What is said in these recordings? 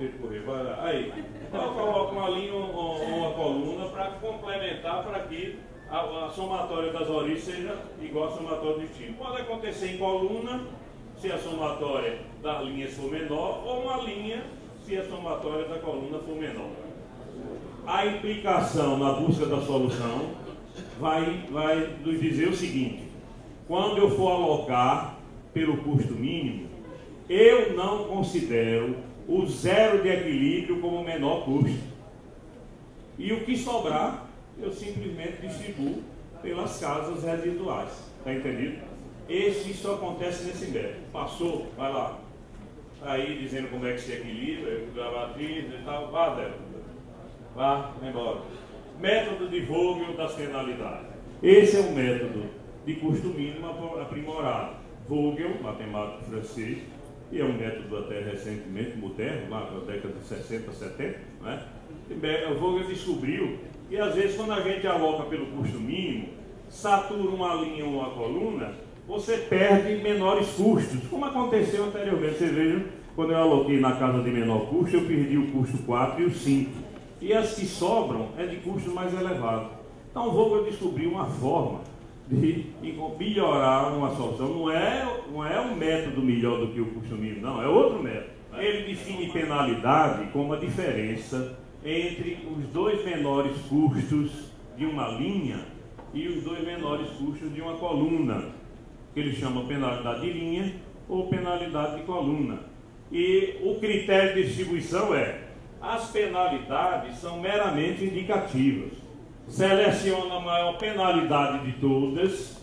percorrer. Vai lá. Aí, eu coloco uma linha ou uma coluna para complementar, para que a somatória das origens seja igual à somatória do destino. Pode acontecer em coluna, se a somatória das linhas for menor, ou uma linha, se a somatória da coluna for menor. A implicação na busca da solução vai nos dizer o seguinte: quando eu for alocar pelo custo mínimo, eu não considero o zero de equilíbrio como menor custo. E o que sobrar, eu simplesmente distribuo pelas casas residuais. Está entendido? Isso acontece nesse método. Passou, vai lá. Aí dizendo como é que se equilibra, a matriz e tal, vá dela. Vá embora. Método de Vogel das penalidades. Esse é um método de custo mínimo aprimorado. Vogel, matemático francês, e é um método até recentemente moderno, lá na década de 60, 70, né? O Vogel descobriu que às vezes quando a gente aloca pelo custo mínimo, satura uma linha ou uma coluna, você perde menores custos, como aconteceu anteriormente. Vocês vejam, quando eu aloquei na casa de menor custo, eu perdi o custo 4 e o 5. E as que sobram é de custo mais elevado. Então o Vogel descobriu uma forma de melhorar uma solução. Não é um método melhor do que o custo mínimo, não, é outro método. Ele define penalidade como a diferença entre os dois menores custos de uma linha e os dois menores custos de uma coluna, que ele chama penalidade de linha ou penalidade de coluna. E o critério de distribuição é: as penalidades são meramente indicativas. Seleciona a maior penalidade de todas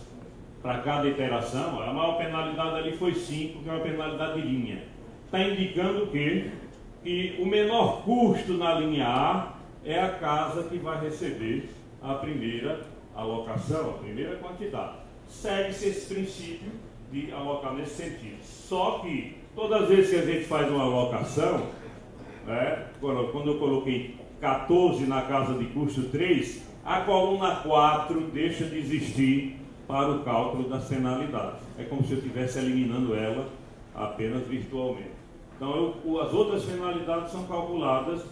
para cada iteração. A maior penalidade ali foi 5, que é uma penalidade de linha. Está indicando que o menor custo na linha A é a casa que vai receber a primeira alocação, a primeira quantidade. Segue-se esse princípio de alocar nesse sentido. Só que todas as vezes que a gente faz uma alocação, quando eu coloquei 14 na casa de custo 3, a coluna 4 deixa de existir para o cálculo das penalidades. É como se eu estivesse eliminando ela apenas virtualmente. Então, as outras penalidades são calculadas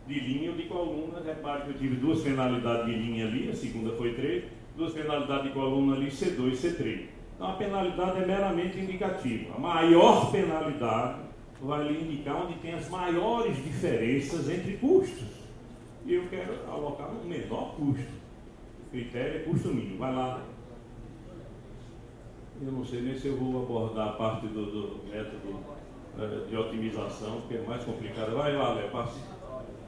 de linha ou de coluna. Repare que eu tive duas penalidades de linha ali, a segunda foi 3, duas penalidades de coluna ali, C2 e C3. Então, a penalidade é meramente indicativa. A maior penalidade vai lhe indicar onde tem as maiores diferenças entre custos. E eu quero alocar no menor custo. O critério é custo mínimo. Vai lá. Eu não sei nem se eu vou abordar a parte do método de otimização, que é mais complicado. Vai lá, Léo, passe.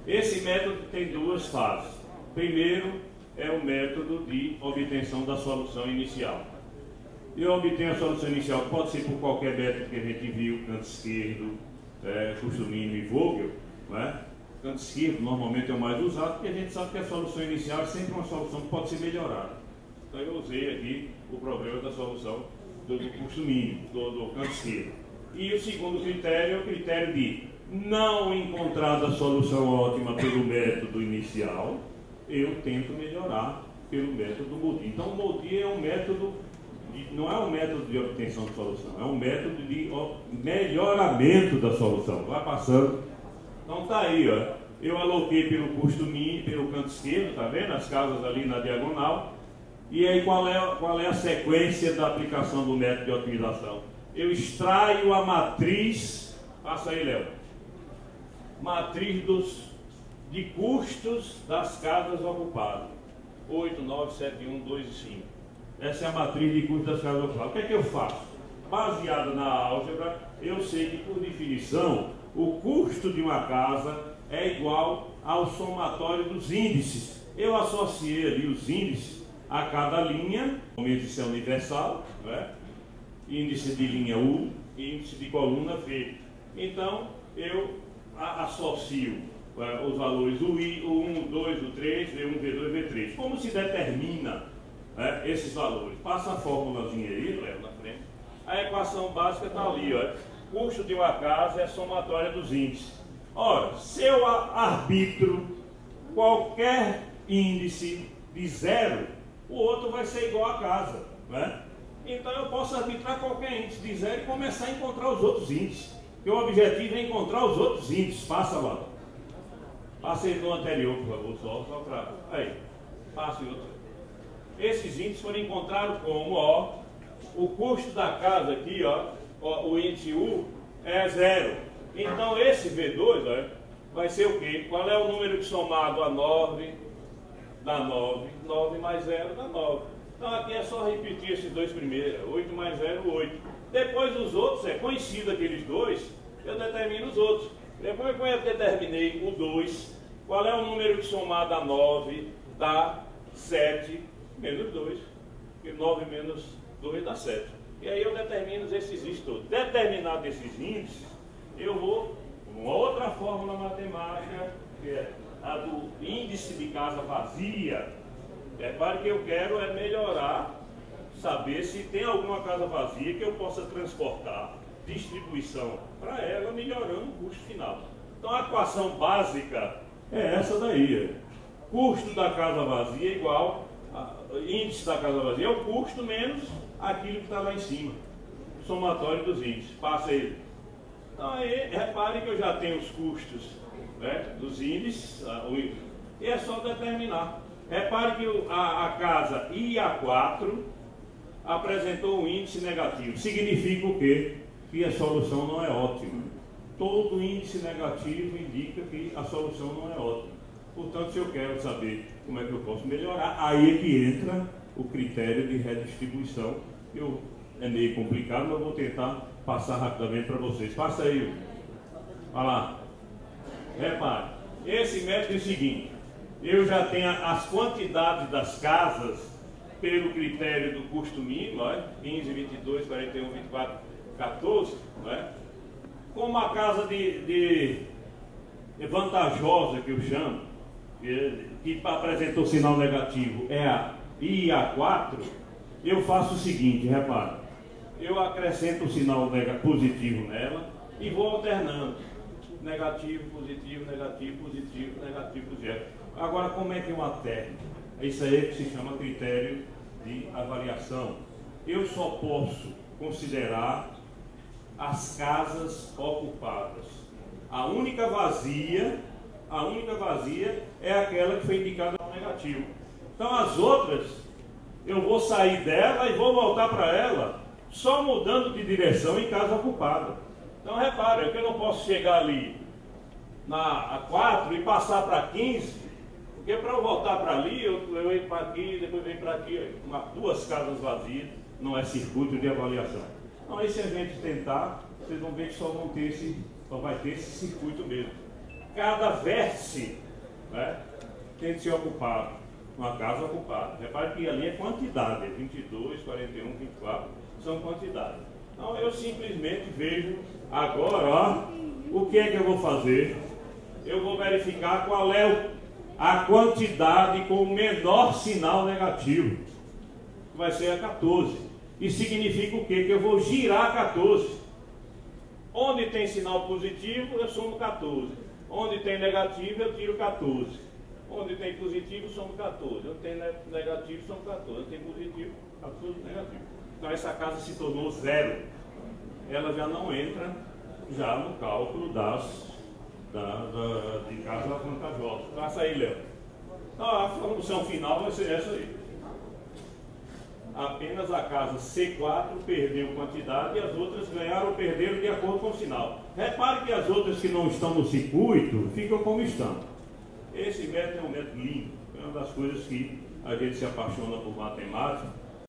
Esse método tem duas fases. Primeiro é o método de obtenção da solução inicial. Eu obtenho a solução inicial, pode ser por qualquer método que a gente viu, canto esquerdo, custo mínimo e Vogel, não é? Canto esquerdo normalmente é o mais usado, porque a gente sabe que a solução inicial é sempre uma solução que pode ser melhorada. Então eu usei aqui o problema da solução do custo mínimo, do canto esquerdo. E o segundo critério é o critério de não encontrar a solução ótima pelo método inicial, eu tento melhorar pelo método Moody. Então o Moody é um método, não é um método de obtenção de solução, é um método de melhoramento da solução. Vai passando. Então tá aí, ó. Eu aloquei pelo custo mínimo, pelo canto esquerdo, tá vendo? As casas ali na diagonal. E aí qual é a sequência da aplicação do método de otimização? Eu extraio a matriz, passa aí, Léo. Matriz de custos das casas ocupadas. 8, 9, 7, 1, 2 e 5. Essa é a matriz de custos das casas ocupadas. O que é que eu faço? Baseado na álgebra, eu sei que, por definição, o custo de uma casa é igual ao somatório dos índices. Eu associei ali os índices a cada linha, normalmente isso é universal, né? Índice de linha U, índice de coluna V. Então, eu associo os valores o 1, o 2, o 3, V1, V2, V3. Como se determina esses valores? Passa a fórmulazinha aí, Léo, na frente. A equação básica está ali, ó. Custo de uma casa é a somatória dos índices. Ora, se eu arbitro qualquer índice de 0, o outro vai ser igual a casa, né? Então eu posso arbitrar qualquer índice de 0 e começar a encontrar os outros índices. Porque o objetivo é encontrar os outros índices. Passa lá. Passa ele no anterior, por favor, só para... Aí, passa em outro. Esses índices foram encontrados como, ó, o custo da casa aqui, ó, o índice U é 0. Então esse V2, ó, vai ser o quê? Qual é o número que somado a 9 dá 9? 9 mais 0 dá 9. Então aqui é só repetir esses dois primeiros. 8 mais 0, 8. Depois os outros, é conhecido aqueles dois, eu determino os outros. Depois que eu determinei o 2, qual é o número que somado a 9 dá 7 menos 2. Porque 9 menos 2 dá 7. E aí eu determino esses índices todos. Determinado esses índices, eu vou, uma outra fórmula matemática, que é a do índice de casa vazia. Repare que eu quero é melhorar, saber se tem alguma casa vazia que eu possa transportar distribuição para ela, melhorando o custo final. Então a equação básica é essa daí. Custo da casa vazia é igual, índice da casa vazia é o custo menos aquilo que está lá em cima. Somatório dos índices. Passa ele. Então aí, repare que eu já tenho os custos, né, dos índices, e é só determinar. Repare que a casa IA4 apresentou um índice negativo. Significa o quê? Que a solução não é ótima. Todo índice negativo indica que a solução não é ótima. Portanto, se eu quero saber como é que eu posso melhorar, aí é que entra o critério de redistribuição. É meio complicado, mas eu vou tentar passar rapidamente para vocês. Passa aí. Olha lá. Repare. Esse método é o seguinte. Eu já tenho as quantidades das casas pelo critério do custo mínimo, 15, 22, 41, 24, 14, não é? Como a casa de vantajosa, que eu chamo, que apresentou sinal negativo, é a IA4, eu faço o seguinte, repare, eu acrescento o sinal positivo nela e vou alternando, negativo, positivo, negativo, positivo, negativo, positivo. Agora, como é que eu alterno? Isso aí que se chama critério de avaliação. Eu só posso considerar as casas ocupadas. A única vazia é aquela que foi indicada no negativo. Então as outras, eu vou sair dela e vou voltar para ela, só mudando de direção em casa ocupada. Então repare, que eu não posso chegar ali na 4 e passar para 15, porque para eu voltar para ali, eu venho para aqui, depois venho para aqui, duas casas vazias, não é circuito de avaliação. Então aí se a gente tentar, vocês vão ver que só vai ter esse circuito mesmo. Cada vértice, né, tem que ser ocupado, uma casa ocupada. Repare que ali é quantidade, 22, 41, 24, são quantidades. Então eu simplesmente vejo agora, ó, o que é que eu vou fazer? Eu vou verificar qual é a quantidade com o menor sinal negativo, que vai ser a 14. E significa o quê? Que eu vou girar 14. Onde tem sinal positivo, eu somo 14. Onde tem negativo, eu tiro 14. Onde tem positivo, somo 14. Onde tem negativo, somo 14. Onde tem positivo, 14 negativo. Então essa casa se tornou zero. Ela já não entra já no cálculo de casa vantajosa. Passa aí, Léo. Então a solução final vai ser essa aí. Apenas a casa C4 perdeu quantidade e as outras ganharam ou perderam de acordo com o sinal. Repare que as outras que não estão no circuito ficam como estão. Esse método é um método lindo. É uma das coisas que a gente se apaixona por matemática.